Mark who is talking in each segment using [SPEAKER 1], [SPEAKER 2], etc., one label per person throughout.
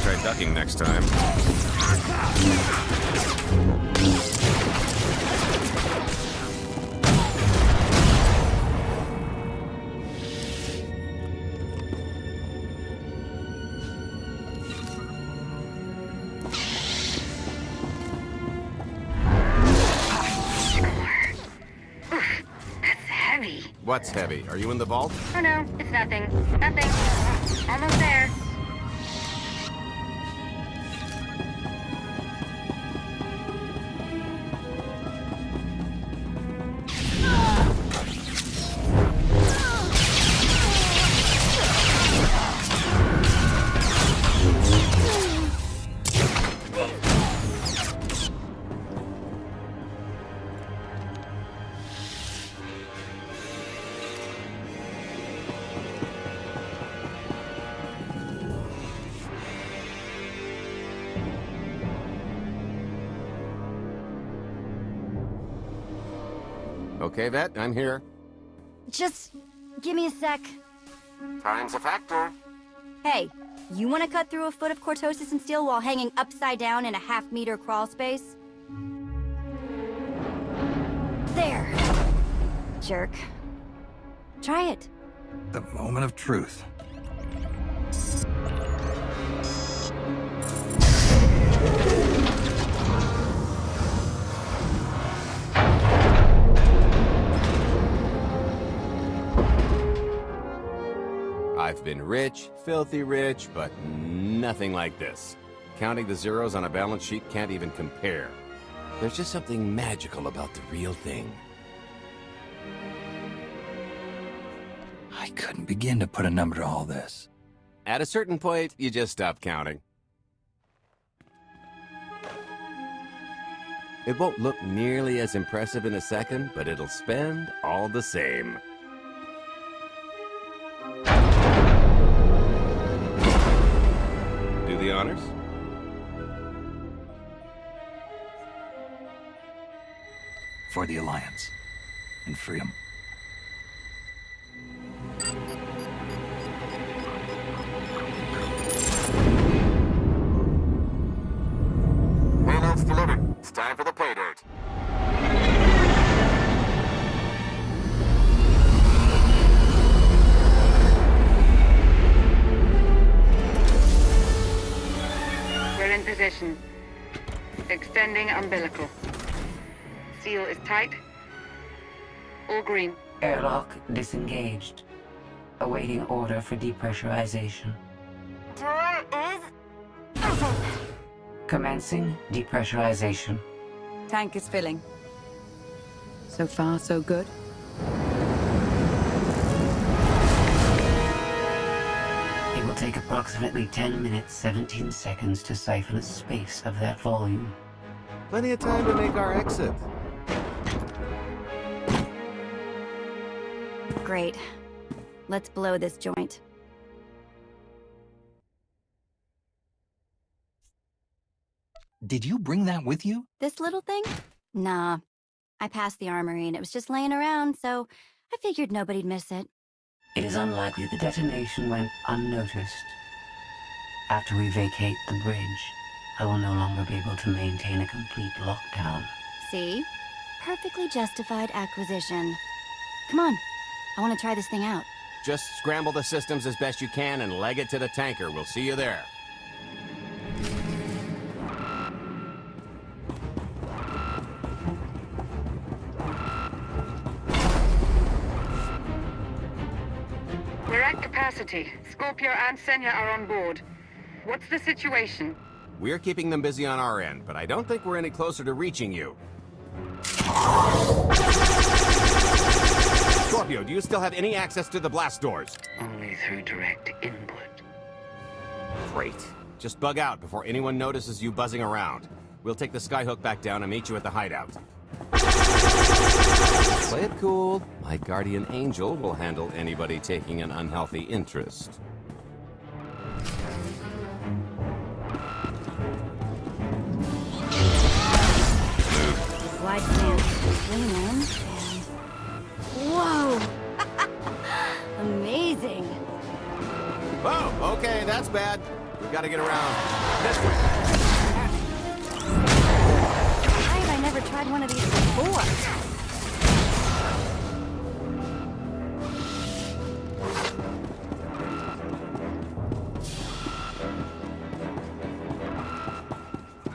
[SPEAKER 1] try ducking next time.
[SPEAKER 2] What's heavy? Are you in the vault?
[SPEAKER 3] Oh no, it's nothing. Nothing. Almost there.
[SPEAKER 2] Okay, Vet, I'm here.
[SPEAKER 4] Just give me a sec.
[SPEAKER 2] Time's a factor.
[SPEAKER 4] Hey, you want to cut through a foot of cortosis and steel while hanging upside down in a half-meter crawl space? There. Jerk. Try it.
[SPEAKER 5] The moment of truth.
[SPEAKER 2] I've been rich, filthy rich, but nothing like this. Counting the zeros on a balance sheet can't even compare. There's just something magical about the real thing.
[SPEAKER 5] I couldn't begin to put a number to all this.
[SPEAKER 2] At a certain point, you just stop counting. It won't look nearly as impressive in a second, but it'll spend all the same. Do the honors?
[SPEAKER 5] For the Alliance. And freedom.
[SPEAKER 2] Payload's delivered. It's time for the pay dirt.
[SPEAKER 3] We're in position. Extending umbilical. Seal is tight. All green.
[SPEAKER 6] Airlock disengaged. Awaiting order for depressurization.
[SPEAKER 4] Door is open.
[SPEAKER 6] Commencing depressurization.
[SPEAKER 7] Tank is filling. So far, so good.
[SPEAKER 6] It will take approximately 10 minutes, 17 seconds to siphon a space of that volume.
[SPEAKER 2] Plenty of time to make our exit.
[SPEAKER 4] Great. Let's blow this joint.
[SPEAKER 5] Did you bring that with you?
[SPEAKER 4] This little thing? Nah. I passed the armory and it was just laying around, so I figured nobody'd miss it.
[SPEAKER 6] It is unlikely the detonation went unnoticed. After we vacate the bridge, I will no longer be able to maintain a complete lockdown.
[SPEAKER 4] See? Perfectly justified acquisition. Come on. I want to try this thing out.
[SPEAKER 2] Just scramble the systems as best you can and leg it to the tanker. We'll see you there.
[SPEAKER 3] We're at capacity. Scorpio and Senya are on board. What's the situation?
[SPEAKER 2] We're keeping them busy on our end, but I don't think we're any closer to reaching you. Scorpio, do you still have any access to the blast doors?
[SPEAKER 6] Only through direct input.
[SPEAKER 2] Great. Just bug out before anyone notices you buzzing around. We'll take the skyhook back down and meet you at the hideout. Play it cool. My guardian angel will handle anybody taking an unhealthy interest.
[SPEAKER 4] Wide stance. Lean in and... Whoa! Amazing!
[SPEAKER 2] Oh, okay, that's bad. We've got to get around this way.
[SPEAKER 4] Why have I never tried one of these before?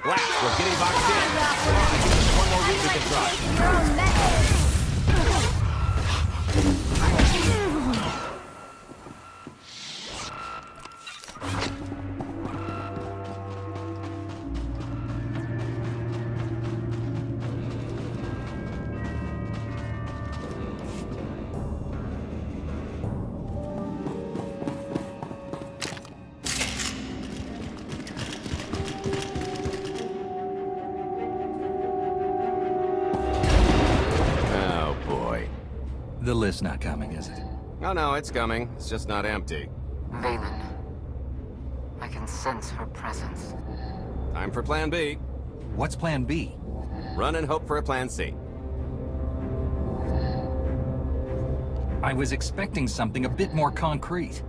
[SPEAKER 2] Blast, we're getting boxed in. There's one more route we can try. Oh, boy.
[SPEAKER 5] The list's not coming, is it?
[SPEAKER 2] Oh, no, it's coming. It's just not empty.
[SPEAKER 6] Valen. I can sense her presence.
[SPEAKER 2] Time for Plan B.
[SPEAKER 5] What's Plan B?
[SPEAKER 2] Run and hope for a Plan C.
[SPEAKER 5] I was expecting something a bit more concrete.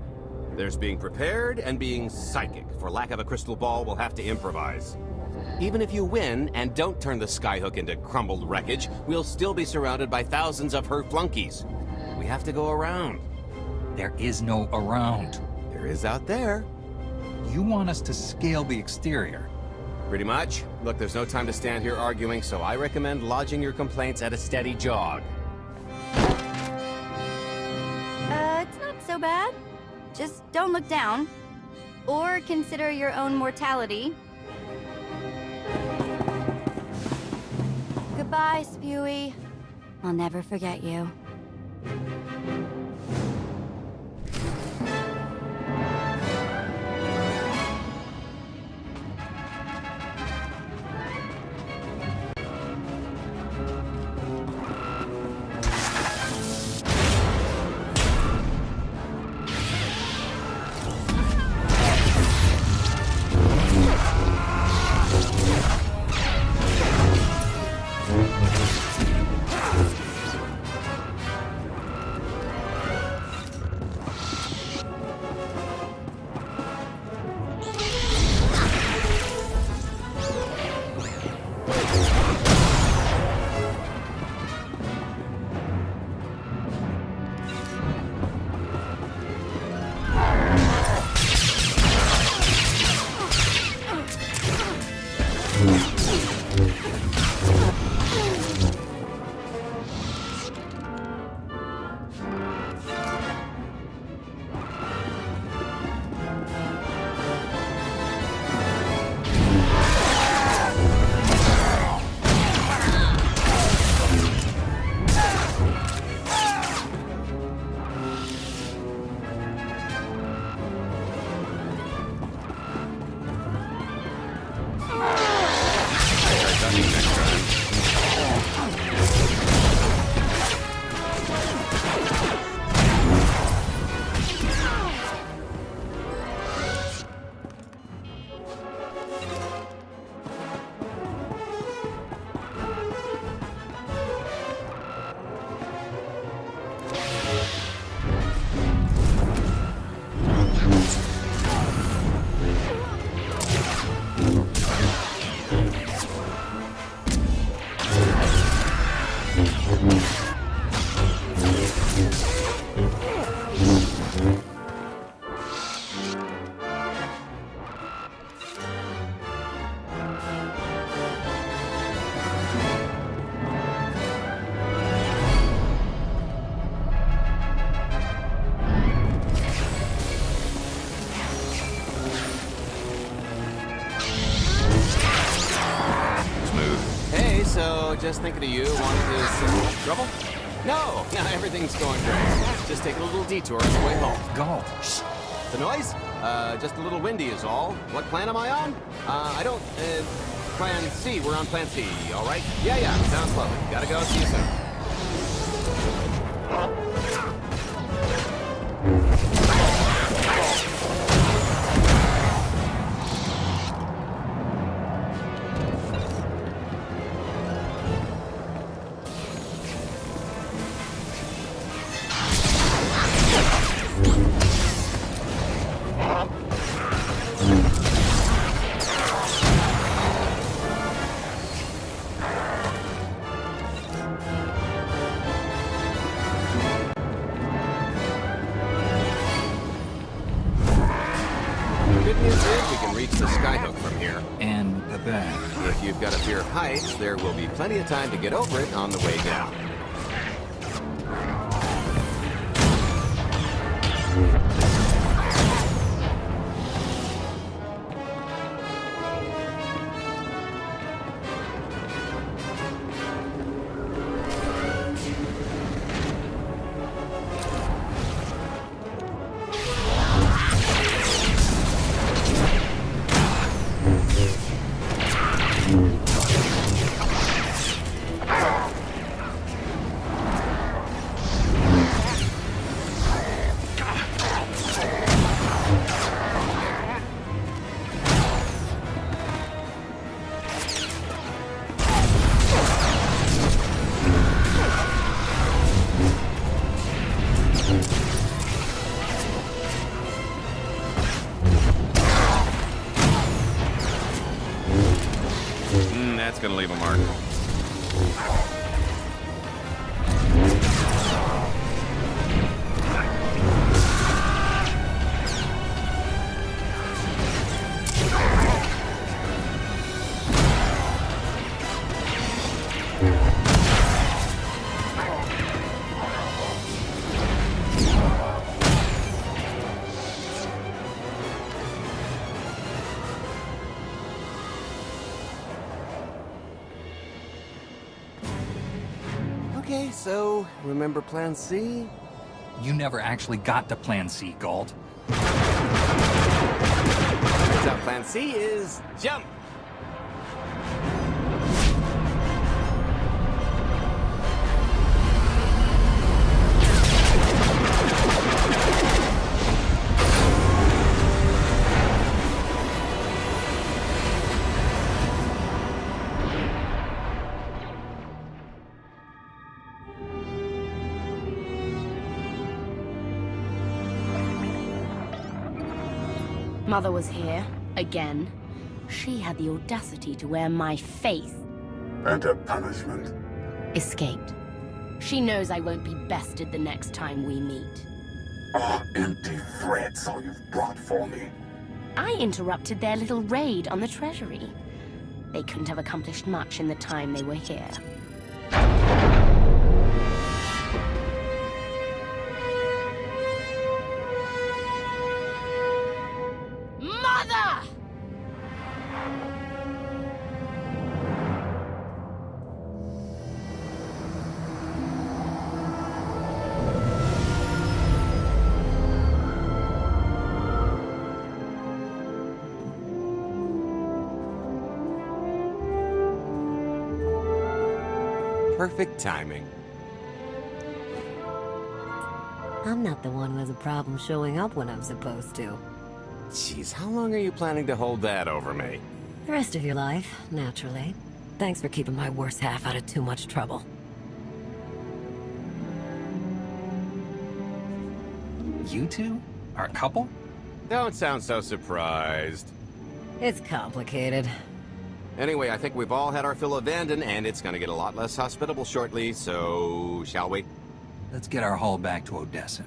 [SPEAKER 2] There's being prepared and being psychic. For lack of a crystal ball, we'll have to improvise. Even if you win and don't turn the skyhook into crumbled wreckage, we'll still be surrounded by thousands of her flunkies. We have to go around.
[SPEAKER 5] There is no around.
[SPEAKER 2] There is out there.
[SPEAKER 5] You want us to scale the exterior.
[SPEAKER 2] Pretty much. Look, there's no time to stand here arguing, so I recommend lodging your complaints at a steady jog.
[SPEAKER 4] It's not so bad. Just don't look down. Or consider your own mortality. Goodbye, Spewy. I'll never forget you.
[SPEAKER 2] So, just thinking of you, wanted to some trouble? No, everything's going great. Just take a little detour on the way home.
[SPEAKER 5] Go.
[SPEAKER 2] Shh. The noise? Just a little windy is all. What plan am I on? I don't, Plan C. We're on Plan C, all right? Yeah, sounds lovely. Gotta go. See you soon. news is we can reach the skyhook from here.
[SPEAKER 5] And the bad.
[SPEAKER 2] If you've got a fear of heights, there will be plenty of time to get over it on the way down. That's gonna leave a mark. Okay, so remember Plan C?
[SPEAKER 5] You never actually got to Plan C, Galt.
[SPEAKER 2] Turns out Plan C is jump.
[SPEAKER 1] Mother was here, again. She had the audacity to wear my face.
[SPEAKER 8] And a punishment?
[SPEAKER 1] Escaped. She knows I won't be bested the next time we meet.
[SPEAKER 8] Ah, empty threats all you've brought for me.
[SPEAKER 1] I interrupted their little raid on the treasury. They couldn't have accomplished much in the time they were here. Mother!
[SPEAKER 2] Perfect timing.
[SPEAKER 9] I'm not the one who has a problem showing up when I'm supposed to.
[SPEAKER 2] Jeez, how long are you planning to hold that over me?
[SPEAKER 9] The rest of your life, naturally. Thanks for keeping my worse half out of too much trouble.
[SPEAKER 5] You two? Are a couple?
[SPEAKER 2] Don't sound so surprised.
[SPEAKER 9] It's complicated.
[SPEAKER 2] Anyway, I think we've all had our fill of Vanden, and it's gonna get a lot less hospitable shortly, so shall we?
[SPEAKER 5] Let's get our haul back to Odessa.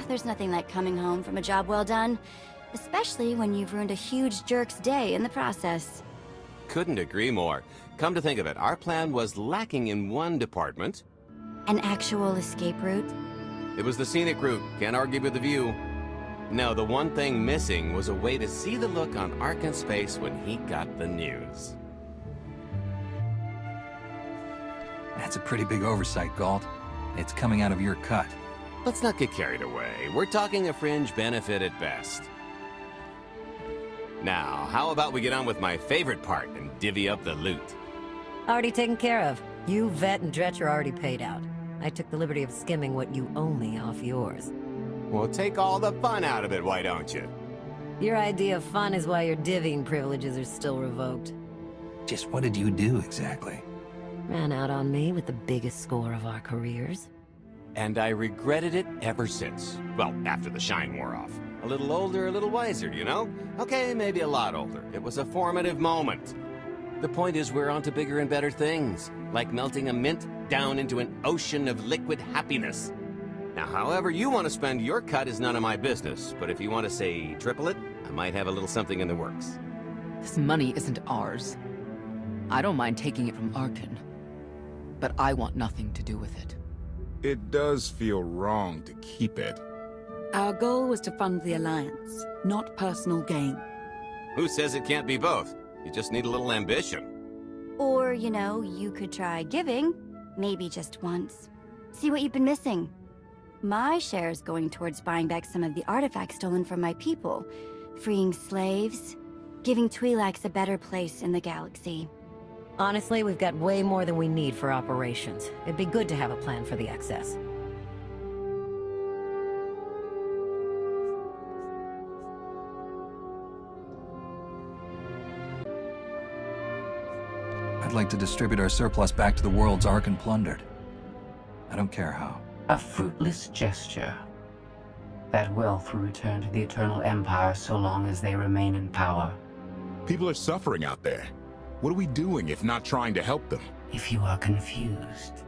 [SPEAKER 4] There's nothing like coming home from a job well done, especially when you've ruined a huge jerk's day in the process.
[SPEAKER 2] Couldn't agree more. Come to think of it, our plan was lacking in one department.
[SPEAKER 4] An actual escape route?
[SPEAKER 2] It was the scenic route, can't argue with the view. No, the one thing missing was a way to see the look on Arkan's face when he got the news.
[SPEAKER 5] That's a pretty big oversight, Galt. It's coming out of your cut.
[SPEAKER 2] Let's not get carried away. We're talking a fringe benefit at best. Now, how about we get on with my favorite part and divvy up the loot?
[SPEAKER 9] Already taken care of. You, Vet, and Dretch are already paid out. I took the liberty of skimming what you owe me off yours.
[SPEAKER 2] Well, take all the fun out of it, why don't you?
[SPEAKER 9] Your idea of fun is why your divvying privileges are still revoked.
[SPEAKER 5] Just what did you do exactly?
[SPEAKER 9] Ran out on me with the biggest score of our careers.
[SPEAKER 2] And I regretted it ever since. Well, after the shine wore off. A little older, a little wiser, you know? Okay, maybe a lot older. It was a formative moment. The point is we're on to bigger and better things, like melting a mint down into an ocean of liquid happiness. Now, however you want to spend your cut is none of my business, but if you want to say triple it, I might have a little something in the works.
[SPEAKER 7] This money isn't ours. I don't mind taking it from Arkin, but I want nothing to do with it.
[SPEAKER 10] It does feel wrong to keep it.
[SPEAKER 11] Our goal was to fund the Alliance, not personal gain.
[SPEAKER 2] Who says it can't be both? You just need a little ambition.
[SPEAKER 4] Or, you know, you could try giving, maybe just once. See what you've been missing. My share is going towards buying back some of the artifacts stolen from my people, freeing slaves, giving Twi'leks a better place in the galaxy.
[SPEAKER 9] Honestly, we've got way more than we need for operations. It'd be good to have a plan for the excess.
[SPEAKER 5] I'd like to distribute our surplus back to the worlds Arkin plundered. I don't care how.
[SPEAKER 6] A fruitless gesture. That wealth will return to the Eternal Empire so long as they remain in power.
[SPEAKER 10] People are suffering out there. What are we doing if not trying to help them?
[SPEAKER 6] If you are confused,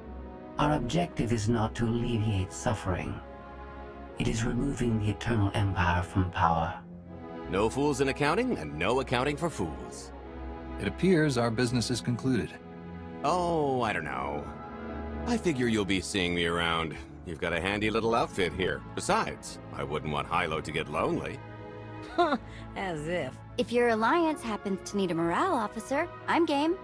[SPEAKER 6] our objective is not to alleviate suffering. It is removing the Eternal Empire from power.
[SPEAKER 2] No fools in accounting, and no accounting for fools.
[SPEAKER 5] It appears our business is concluded.
[SPEAKER 2] Oh, I don't know. I figure you'll be seeing me around. You've got a handy little outfit here. Besides, I wouldn't want Hilo to get lonely.
[SPEAKER 9] As if.
[SPEAKER 4] If your Alliance happens to need a morale officer, I'm game.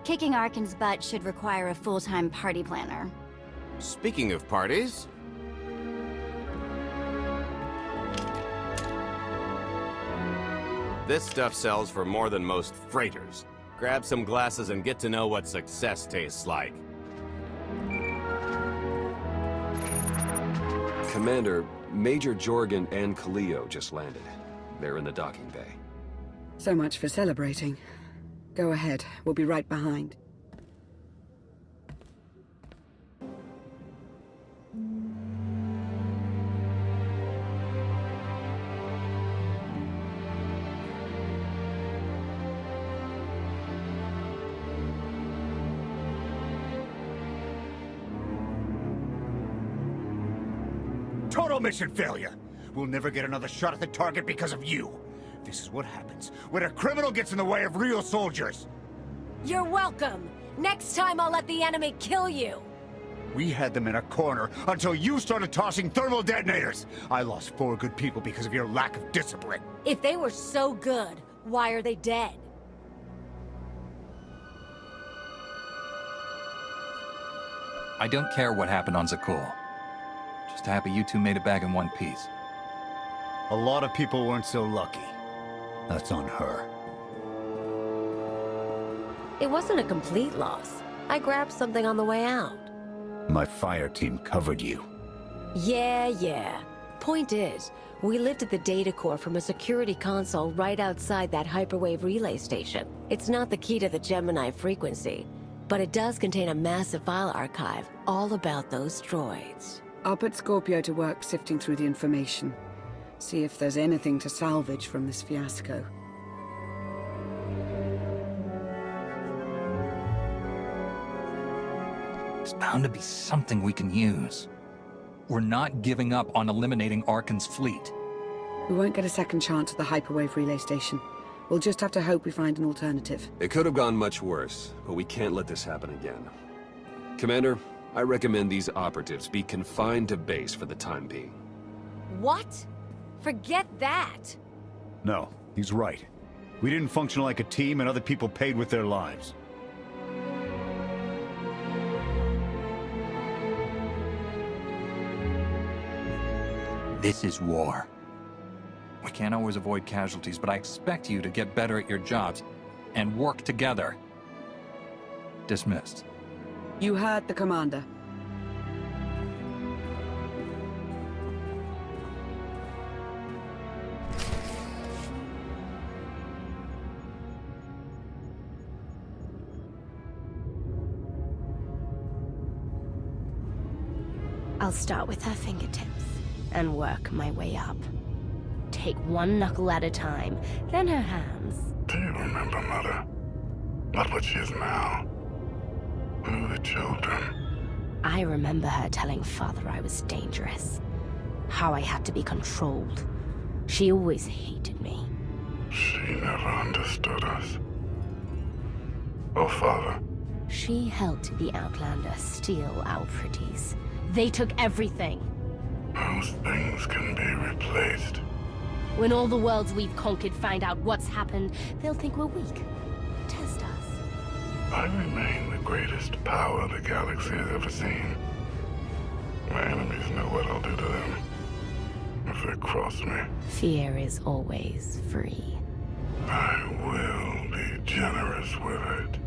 [SPEAKER 4] Kicking Arkin's butt should require a full-time party planner.
[SPEAKER 2] Speaking of parties... This stuff sells for more than most freighters. Grab some glasses and get to know what success tastes like.
[SPEAKER 12] Commander, Major Jorgen and Kaleo just landed. They're in the docking bay.
[SPEAKER 11] So much for celebrating. Go ahead, we'll be right behind.
[SPEAKER 13] Total mission failure! We'll never get another shot at the target because of you. This is what happens when a criminal gets in the way of real soldiers.
[SPEAKER 9] You're welcome. Next time I'll let the enemy kill you.
[SPEAKER 13] We had them in a corner until you started tossing thermal detonators. I lost 4 good people because of your lack of discipline.
[SPEAKER 9] If they were so good, why are they dead?
[SPEAKER 5] I don't care what happened on Zakul. Just happy you two made it back in one piece.
[SPEAKER 13] A lot of people weren't so lucky. That's on her.
[SPEAKER 9] It wasn't a complete loss. I grabbed something on the way out.
[SPEAKER 13] My fire team covered you.
[SPEAKER 9] Yeah. Point is, we lifted the data core from a security console right outside that hyperwave relay station. It's not the key to the Gemini frequency, but it does contain a massive file archive all about those droids.
[SPEAKER 11] I'll put Scorpio to work sifting through the information. See if there's anything to salvage from this fiasco.
[SPEAKER 5] There's bound to be something we can use. We're not giving up on eliminating Arkin's fleet.
[SPEAKER 11] We won't get a second chance at the hyperwave relay station. We'll just have to hope we find an alternative.
[SPEAKER 12] It could have gone much worse, but we can't let this happen again. Commander, I recommend these operatives be confined to base for the time being.
[SPEAKER 9] What? Forget that!
[SPEAKER 13] No, he's right. We didn't function like a team and other people paid with their lives.
[SPEAKER 5] This is war. We can't always avoid casualties, but I expect you to get better at your jobs and work together. Dismissed.
[SPEAKER 11] You heard the commander.
[SPEAKER 1] I'll start with her fingertips and work my way up. Take one knuckle at a time, then her hands.
[SPEAKER 8] Do you remember, Mother? Not what she is now. We were the children.
[SPEAKER 1] I remember her telling Father I was dangerous. How I had to be controlled. She always hated me.
[SPEAKER 8] She never understood us. Oh, Father.
[SPEAKER 1] She helped the Outlander steal our pretties. They took everything.
[SPEAKER 8] Those things can be replaced.
[SPEAKER 1] When all the worlds we've conquered find out what's happened, they'll think we're weak. Test us.
[SPEAKER 8] I remain the greatest power the galaxy has ever seen. My enemies know what I'll do to them if they cross me.
[SPEAKER 1] Fear is always free.
[SPEAKER 8] I will be generous with it.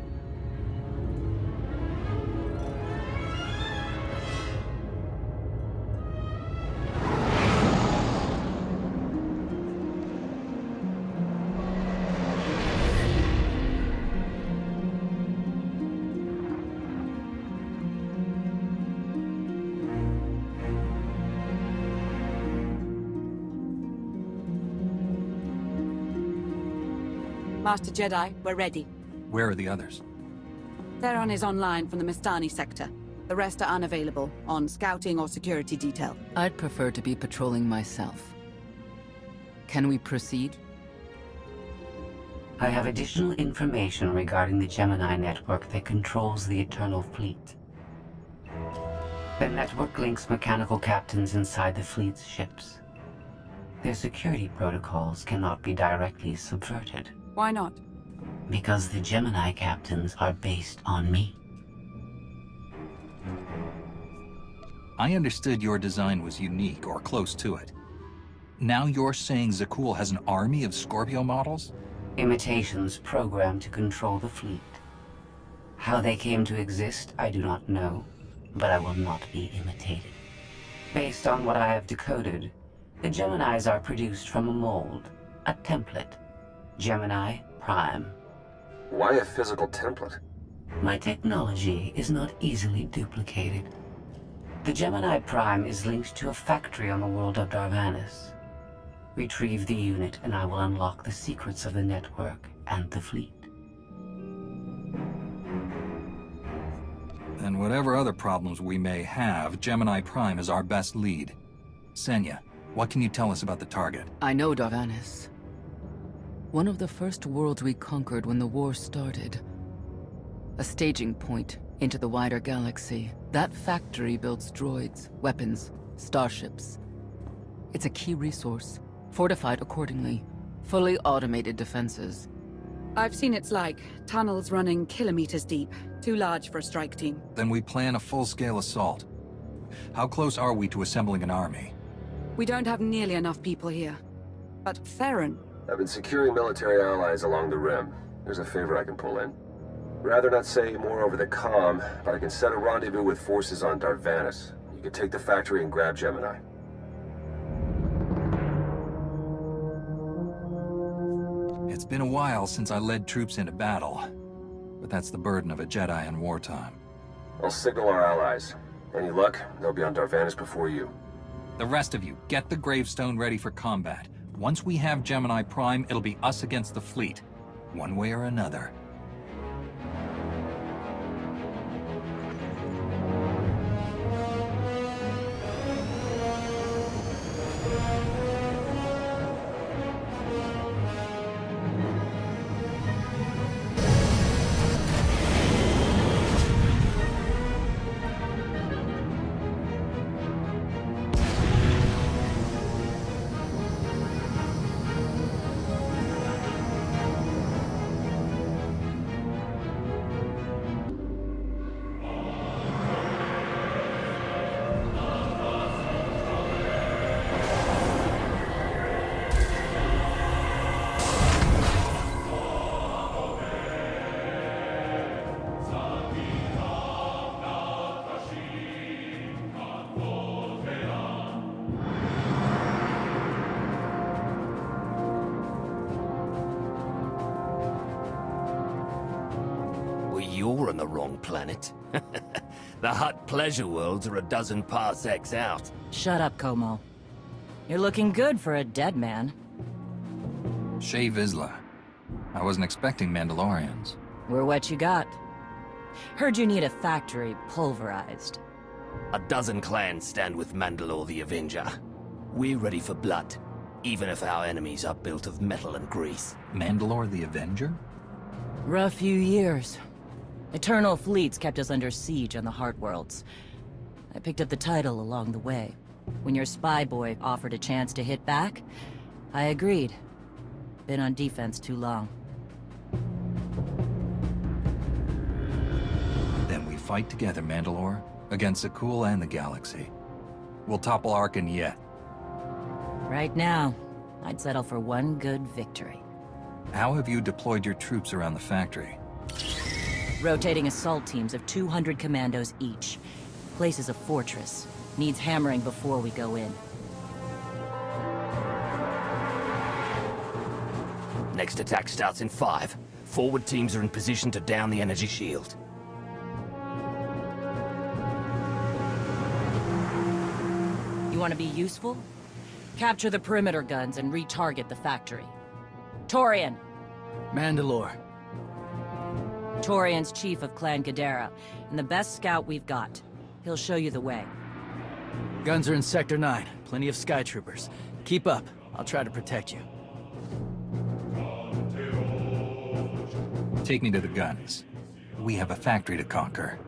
[SPEAKER 11] Master Jedi, we're ready.
[SPEAKER 5] Where are the others?
[SPEAKER 11] Theron is online from the Mistani sector. The rest are unavailable, on scouting or security detail.
[SPEAKER 7] I'd prefer to be patrolling myself. Can we proceed?
[SPEAKER 6] I have additional information regarding the Gemini network that controls the Eternal Fleet. The network links mechanical captains inside the fleet's ships. Their security protocols cannot be directly subverted.
[SPEAKER 11] Why not?
[SPEAKER 6] Because the Gemini captains are based on me.
[SPEAKER 5] I understood your design was unique, or close to it. Now you're saying Zakul has an army of Scorpio models?
[SPEAKER 6] Imitations programmed to control the fleet. How they came to exist, I do not know, but I will not be imitated. Based on what I have decoded, the Geminis are produced from a mold, a template. Gemini Prime.
[SPEAKER 12] Why a physical template?
[SPEAKER 6] My technology is not easily duplicated. The Gemini Prime is linked to a factory on the world of Darvanis. Retrieve the unit and I will unlock the secrets of the network and the fleet.
[SPEAKER 5] And whatever other problems we may have, Gemini Prime is our best lead. Senya, what can you tell us about the target?
[SPEAKER 7] I know Darvanis. One of the first worlds we conquered when the war started. A staging point into the wider galaxy. That factory builds droids, weapons, starships. It's a key resource, fortified accordingly. Fully automated defenses.
[SPEAKER 11] I've seen its like. Tunnels running kilometers deep. Too large for a strike team.
[SPEAKER 5] Then we plan a full-scale assault. How close are we to assembling an army?
[SPEAKER 11] We don't have nearly enough people here. But Theron...
[SPEAKER 12] I've been securing military allies along the rim. There's a favor I can pull in. Rather not say more over the comm, but I can set a rendezvous with forces on Darvanis. You can take the factory and grab Gemini.
[SPEAKER 5] It's been a while since I led troops into battle, but that's the burden of a Jedi in wartime.
[SPEAKER 12] I'll signal our allies. Any luck, they'll be on Darvanis before you.
[SPEAKER 5] The rest of you, get the gravestone ready for combat. Once we have Gemini Prime, it'll be us against the fleet, one way or another.
[SPEAKER 14] You're on the wrong planet. The Hutt pleasure worlds are a dozen parsecs out.
[SPEAKER 15] Shut up, Como. You're looking good for a dead man.
[SPEAKER 5] Shea Vizsla. I wasn't expecting Mandalorians.
[SPEAKER 15] We're what you got. Heard you need a factory pulverized.
[SPEAKER 14] A dozen clans stand with Mandalore the Avenger. We're ready for blood, even if our enemies are built of metal and grease.
[SPEAKER 5] Mandalore the Avenger?
[SPEAKER 15] Rough few years. Eternal fleets kept us under siege on the Heart Worlds. I picked up the title along the way. When your spy boy offered a chance to hit back, I agreed. Been on defense too long.
[SPEAKER 5] Then we fight together, Mandalore, against Zakul and the galaxy. We'll topple Arkin yet.
[SPEAKER 15] Right now, I'd settle for one good victory.
[SPEAKER 5] How have you deployed your troops around the factory?
[SPEAKER 15] Rotating assault teams of 200 commandos each. Place is a fortress. Needs hammering before we go in.
[SPEAKER 14] Next attack starts in 5. Forward teams are in position to down the energy shield.
[SPEAKER 15] You want to be useful? Capture the perimeter guns and retarget the factory. Torian!
[SPEAKER 16] Mandalore.
[SPEAKER 15] Torian's chief of Clan Ghidorah, and the best scout we've got. He'll show you the way.
[SPEAKER 16] Guns are in Sector 9. Plenty of Sky Troopers. Keep up. I'll try to protect you.
[SPEAKER 5] Take me to the guns. We have a factory to conquer.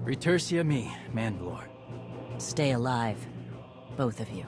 [SPEAKER 16] Retursia me, Mandalore.
[SPEAKER 15] Stay alive, both of you.